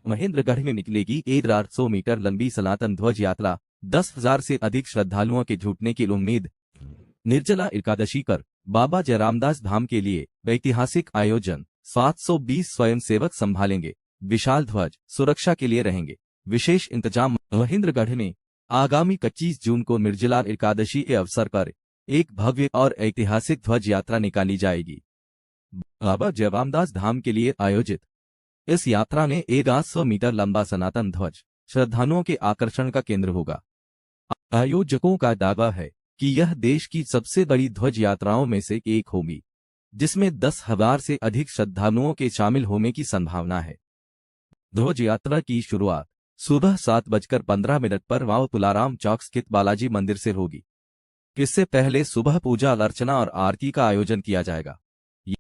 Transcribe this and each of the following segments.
महेंद्रगढ़ में निकलेगी 1800 मीटर लंबी सनातन ध्वज यात्रा। 10,000 से अधिक श्रद्धालुओं के जुटने की उम्मीद। निर्जला एकादशी कर बाबा जयरामदास धाम के लिए ऐतिहासिक आयोजन। 720 स्वयंसेवक संभालेंगे विशाल ध्वज, सुरक्षा के लिए रहेंगे विशेष इंतजाम। महेंद्रगढ़ में आगामी 25 जून को निर्जला एकादशी के अवसर पर एक भव्य और ऐतिहासिक ध्वज यात्रा निकाली जाएगी बाबा जयरामदास धाम के लिए आयोजित। इस यात्रा में 1800 मीटर लंबा सनातन ध्वज श्रद्धालुओं के आकर्षण का केंद्र होगा। आयोजकों का दावा है कि यह देश की सबसे बड़ी ध्वज यात्राओं में से एक होगी, जिसमें 10,000 से अधिक श्रद्धालुओं के शामिल होने की संभावना है। ध्वज यात्रा की शुरुआत सुबह 7:15 पर वाव तुलाराम चौक स्थित बालाजी मंदिर से होगी। इससे पहले सुबह पूजा अर्चना और आरती का आयोजन किया जाएगा।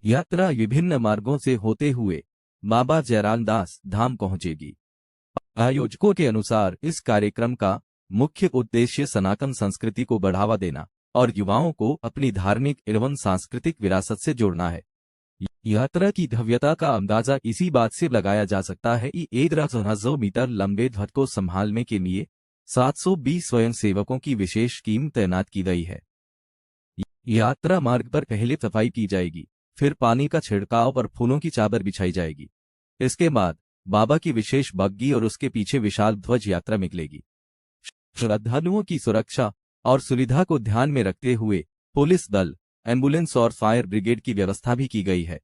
यात्रा विभिन्न मार्गों से होते हुए बाबा जयरामदास धाम पहुंचेगी। आयोजकों के अनुसार इस कार्यक्रम का मुख्य उद्देश्य सनातन संस्कृति को बढ़ावा देना और युवाओं को अपनी धार्मिक एवं सांस्कृतिक विरासत से जोड़ना है। यात्रा की भव्यता का अंदाजा इसी बात से लगाया जा सकता है कि 1800 मीटर लंबे ध्वज को संभालने के लिए 720 स्वयंसेवकों की विशेष टीम तैनात की गई है। यात्रा मार्ग पर पहले सफाई की जाएगी, फिर पानी का छिड़काव और फूलों की चादर बिछाई जाएगी। इसके बाद बाबा की विशेष बग्गी और उसके पीछे विशाल ध्वज यात्रा निकलेगी। श्रद्धालुओं की सुरक्षा और सुविधा को ध्यान में रखते हुए पुलिस दल, एम्बुलेंस और फायर ब्रिगेड की व्यवस्था भी की गई है।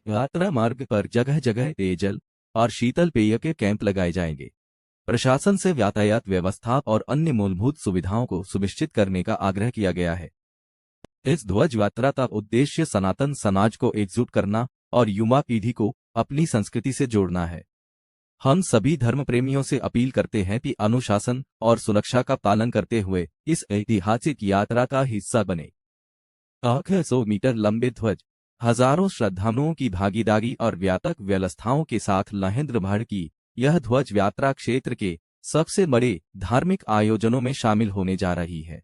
यात्रा मार्ग पर जगह जगह पेयजल और शीतल पेय के कैंप लगाए जाएंगे। प्रशासन से यातायात व्यवस्था और अन्य मूलभूत सुविधाओं को सुनिश्चित करने का आग्रह किया गया है। इस ध्वज यात्रा का उद्देश्य सनातन समाज को एकजुट करना और युवा पीढ़ी को अपनी संस्कृति से जोड़ना है। हम सभी धर्म प्रेमियों से अपील करते हैं कि अनुशासन और सुरक्षा का पालन करते हुए इस ऐतिहासिक यात्रा का हिस्सा बने। 800 मीटर लंबे ध्वज, हजारों श्रद्धालुओं की भागीदारी और व्यापक व्यवस्थाओं के साथ महेंद्रगढ़ की यह ध्वज यात्रा क्षेत्र के सबसे बड़े धार्मिक आयोजनों में शामिल होने जा रही है।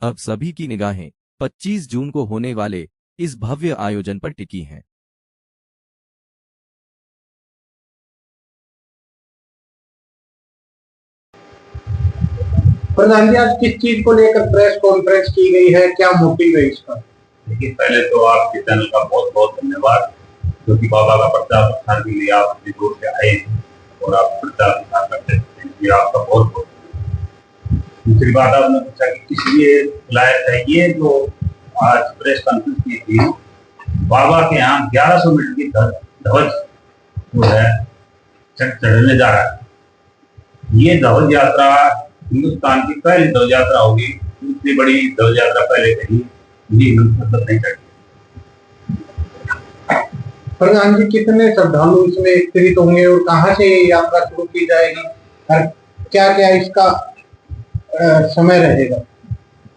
अब सभी की निगाहें 25 जून को होने वाले इस भव्य आयोजन पर टिकी हैं। प्रधान जी, आज किस चीज को लेकर प्रेस कॉन्फ्रेंस की गई है, क्या मोटिव है इसका? देखिए, पहले तो आपके चैनल का बहुत बहुत धन्यवाद, क्योंकि बाबा का प्रचार प्रसार के लिए आप इतनी दूर से आए और आप प्रचार प्रसार करते हैं, इसलिए आपका बहुत बहुत। दूसरी बात, आपने पूछा कि किस लिए बुलाया चाहिए, तो आज प्रेस कॉन्फ्रेंस की थी। बाबा के यहाँ 1100 मीटर की ध्वज जो है चढ़ने जा रहा है। ये ध्वज यात्रा हिंदुस्तान की पहली ध्वज यात्रा होगी। इतनी बड़ी ध्वज यात्रा पहले कहीं नहीं चढ़ी। प्रधान जी, कितने श्रद्धालु इसमें एकत्रित होंगे और कहाँ से ये यात्रा शुरू की जाएगी और क्या क्या इसका समय रहेगा?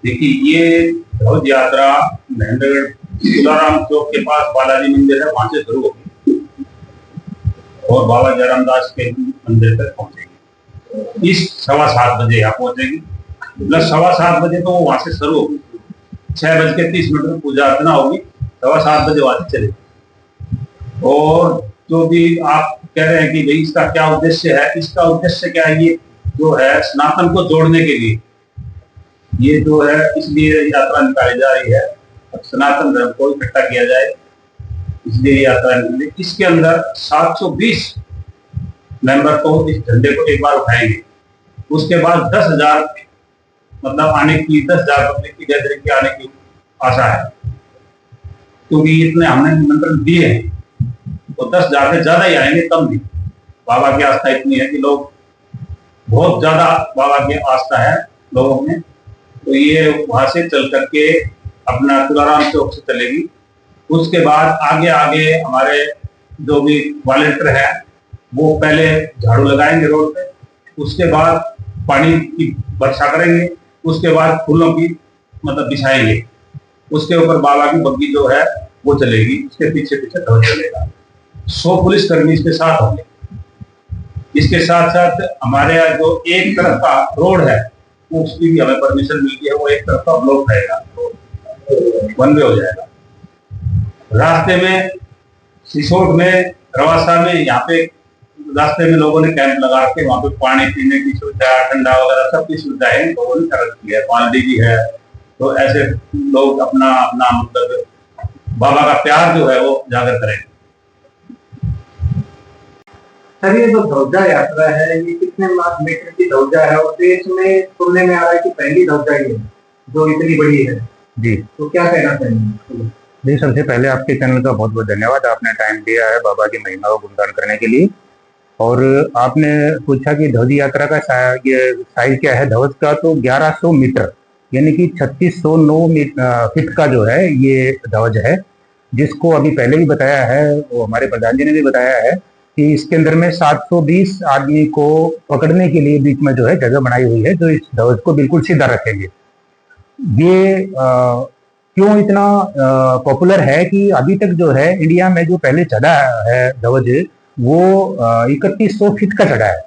देखिए, ये ध्वज यात्रा महेंद्रगढ़ तुलाराम चौक के पास बालाजी मंदिर है, वहां से शुरू होगी और बाबा जयरामदास के मंदिर तक पहुंचेगी। इस 7:15 बजे यहाँ पहुंचेगी, प्लस 7:15 बजे तो वो वहां से शुरू होगी। 6:30 पूजा अर्चना होगी, 7:15 बजे वहां से चलेगी। और जो भी आप कह रहे हैं कि भाई इसका क्या उद्देश्य है, इसका उद्देश्य क्या है, ये जो है सनातन को जोड़ने के लिए ये जो है, इसलिए यात्रा निकाली जा रही है। सनातन धर्म को इकट्ठा किया जाए, इसलिए यात्रा निकली। इसके अंदर 720 मेंबर को इस झंडे को एक बार उठाएंगे। उसके बाद 10,000 मतलब आने की 10,000 पब्लिक की गैदरिंग के आने की आशा है, क्योंकि इतने हमने निमंत्रण दिए हैं, तो 10,000 से ज्यादा ही आएंगे, कम नहीं। बाबा की आस्था इतनी है कि लोग बहुत ज्यादा बाबा की आस्था है लोगों में, तो ये वहां से चल करके अपना तुलाराम चौक से चलेगी। उसके बाद आगे आगे हमारे जो भी वॉलेंटियर है वो पहले झाड़ू लगाएंगे रोड पे, उसके बाद पानी की वर्षा करेंगे, उसके बाद फूलों की मतलब बिछाएंगे, उसके ऊपर बाबा की बग्गी जो है वो चलेगी, उसके पीछे पीछे ध्वज चलेगा। 100 पुलिसकर्मी इसके साथ होंगे। इसके साथ साथ हमारे यहाँ जो एक तरफ का रोड है वो उसकी भी हमें परमिशन मिलती है, वो एक तरफ का ब्लॉक रहेगा, वन वे हो जाएगा। रास्ते में सिसोट में, रवासा में, यहाँ पे रास्ते में लोगों ने कैंप लगा के वहाँ पे पानी पीने की सुविधा, ठंडा वगैरह सब की सुविधाएं लोगों ने कर रखी है, पानी भी है। तो ऐसे लोग अपना अपना मतलब बाबा का प्यार जो है वो जागर करें। सर ये जो ध्वजा यात्रा है ये कितने मीटर की ध्वजा है और देश में सुनने में आ रहा है कि पहली ध्वजा ये है जो इतनी बड़ी है जी। तो क्या कहना चाहेंगे? जी, सबसे पहले आपके चैनल का बहुत बहुत धन्यवाद, आपने टाइम दिया है बाबा की महिमा को गुणगान करने के लिए। और आपने पूछा कि ध्वज यात्रा का साइज क्या है ध्वज का, तो 1100 मीटर यानी कि 3609 फीट का जो है ये ध्वज है, जिसको अभी पहले भी बताया है, वो हमारे प्रधान जी ने भी बताया है कि इसके अंदर में 720 आदमी को पकड़ने के लिए बीच में जो है जगह बनाई हुई है, जो इस ध्वज को बिल्कुल सीधा रखेंगे। ये क्यों इतना पॉपुलर है कि अभी तक जो है इंडिया में जो पहले चढ़ा है ध्वज वो 3100 फीट का चढ़ा है,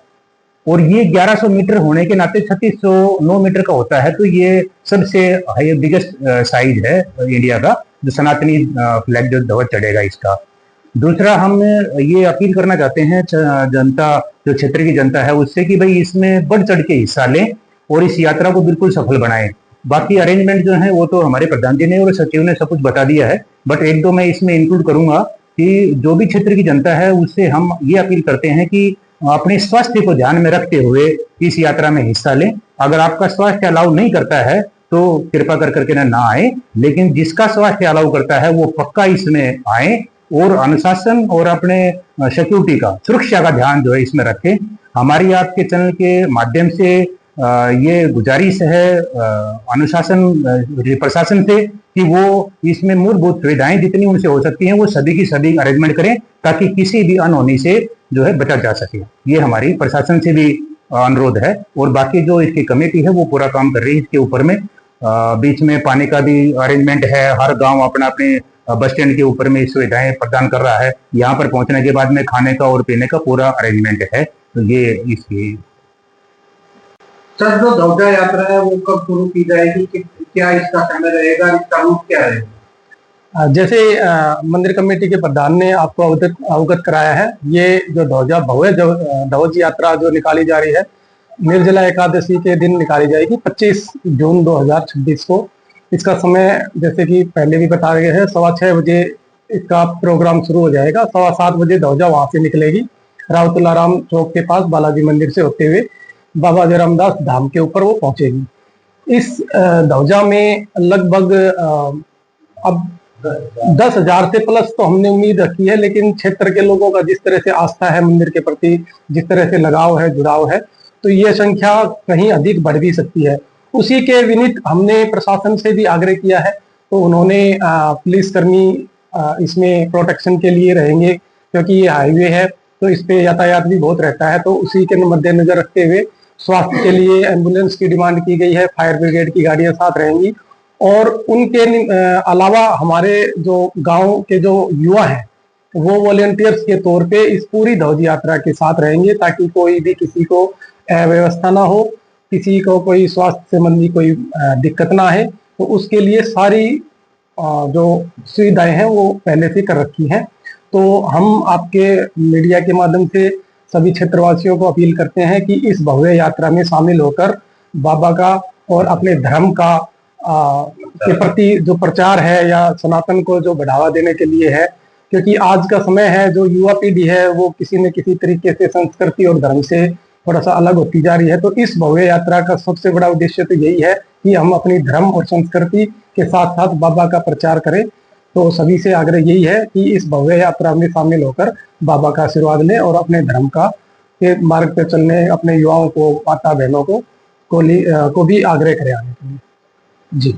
और ये 1100 मीटर होने के नाते 3609 मीटर का होता है। तो ये सबसे बिगेस्ट साइज है इंडिया का, जो सनातनी फ्लैग जो ध्वज चढ़ेगा इसका। दूसरा, हम ये अपील करना चाहते हैं जनता, जो क्षेत्र की जनता है उससे, कि भाई इसमें बढ़ चढ़ के हिस्सा लें और इस यात्रा को बिल्कुल सफल बनाएं। बाकी अरेंजमेंट जो है वो तो हमारे प्रधान जी ने और सचिव ने सब कुछ बता दिया है, बट एक दो मैं इसमें इंक्लूड करूंगा कि जो भी क्षेत्र की जनता है उससे हम ये अपील करते हैं कि अपने स्वास्थ्य को ध्यान में रखते हुए इस यात्रा में हिस्सा लें। अगर आपका स्वास्थ्य अलाउ नहीं करता है तो कृपा कर करके ना आए, लेकिन जिसका स्वास्थ्य अलाउ करता है वो पक्का इसमें आए और अनुशासन और अपने सिक्योरिटी का, सुरक्षा का ध्यान जो है इसमें रखें। हमारी आपके चैनल के माध्यम से ये गुजारिश है अनुशासन प्रशासन से कि वो इसमें मूलभूत सुविधाएं जितनी उनसे हो सकती हैं वो सभी की सभी अरेंजमेंट करें, ताकि किसी भी अनहोनी से जो है बचा जा सके। ये हमारी प्रशासन से भी अनुरोध है, और बाकी जो इसकी कमेटी है वो पूरा काम कर रही है इसके ऊपर में। बीच में पानी का भी अरेंजमेंट है, हर गांव अपना अपने बस स्टैंड के ऊपर में सुविधाएं प्रदान कर रहा है। यहाँ पर पहुंचने के बाद में खाने का और पीने का पूरा अरेंजमेंट है। तो ये इसकी सर जो ध्वजा यात्रा है वो कब शुरू की जाएगी, क्या इसका समय रहेगा, इसका रूट क्या रहेगा? जैसे मंदिर कमेटी के प्रधान ने आपको अवगत कराया है, ये जो ध्वजा भव्य ध्वज यात्रा जो निकाली जा रही है निर्जला एकादशी के दिन निकाली जाएगी 25 जून 2026 को। इसका समय जैसे कि पहले भी बता रहे हैं 6:15 बजे इसका प्रोग्राम शुरू हो जाएगा। 7:15 बजे ध्वजा वहां से निकलेगी, राव तुलाराम चौक के पास बालाजी मंदिर से होते हुए बाबा जयरामदास धाम के ऊपर वो पहुंचेगी। इस ध्वजा में लगभग अब 10,000 से प्लस तो हमने उम्मीद रखी है, लेकिन क्षेत्र के लोगों का जिस तरह से आस्था है मंदिर के प्रति, जिस तरह से लगाव है, जुड़ाव है, तो ये संख्या कहीं अधिक बढ़ भी सकती है। उसी के विनित हमने प्रशासन से भी आग्रह किया है, तो उन्होंने पुलिसकर्मी इसमें प्रोटेक्शन के लिए रहेंगे, क्योंकि ये हाईवे है तो इस पे यातायात भी बहुत रहता है। तो उसी के मद्देनजर रखते हुए स्वास्थ्य के लिए एम्बुलेंस की डिमांड की गई है, फायर ब्रिगेड की गाड़ियां साथ रहेंगी, और उनके अलावा हमारे जो गांव के जो युवा हैं वो वॉलेंटियर्स के तौर पे इस पूरी ध्वज यात्रा के साथ रहेंगे, ताकि कोई भी किसी को अव्यवस्था ना हो, किसी को कोई स्वास्थ्य संबंधी कोई दिक्कत ना है। तो उसके लिए सारी जो सुविधाएं हैं वो पहले से कर रखी हैं। तो हम आपके मीडिया के माध्यम से सभी क्षेत्रवासियों को अपील करते हैं कि इस भव्य यात्रा में शामिल होकर बाबा का और अपने धर्म का के प्रति जो प्रचार है या सनातन को जो बढ़ावा देने के लिए है, क्योंकि आज का समय है जो युवा पीढ़ी है वो किसी न किसी तरीके से संस्कृति और धर्म से थोड़ा सा अलग होती जा रही है। तो इस भव्य यात्रा का सबसे बड़ा उद्देश्य तो यही है कि हम अपनी धर्म और संस्कृति के साथ साथ बाबा का प्रचार करें। तो सभी से आग्रह यही है कि इस भव्य यात्रा में शामिल होकर बाबा का आशीर्वाद लें और अपने धर्म का के मार्ग पर चलने अपने युवाओं को, माता बहनों को भी आग्रह करें आने के लिए। जी।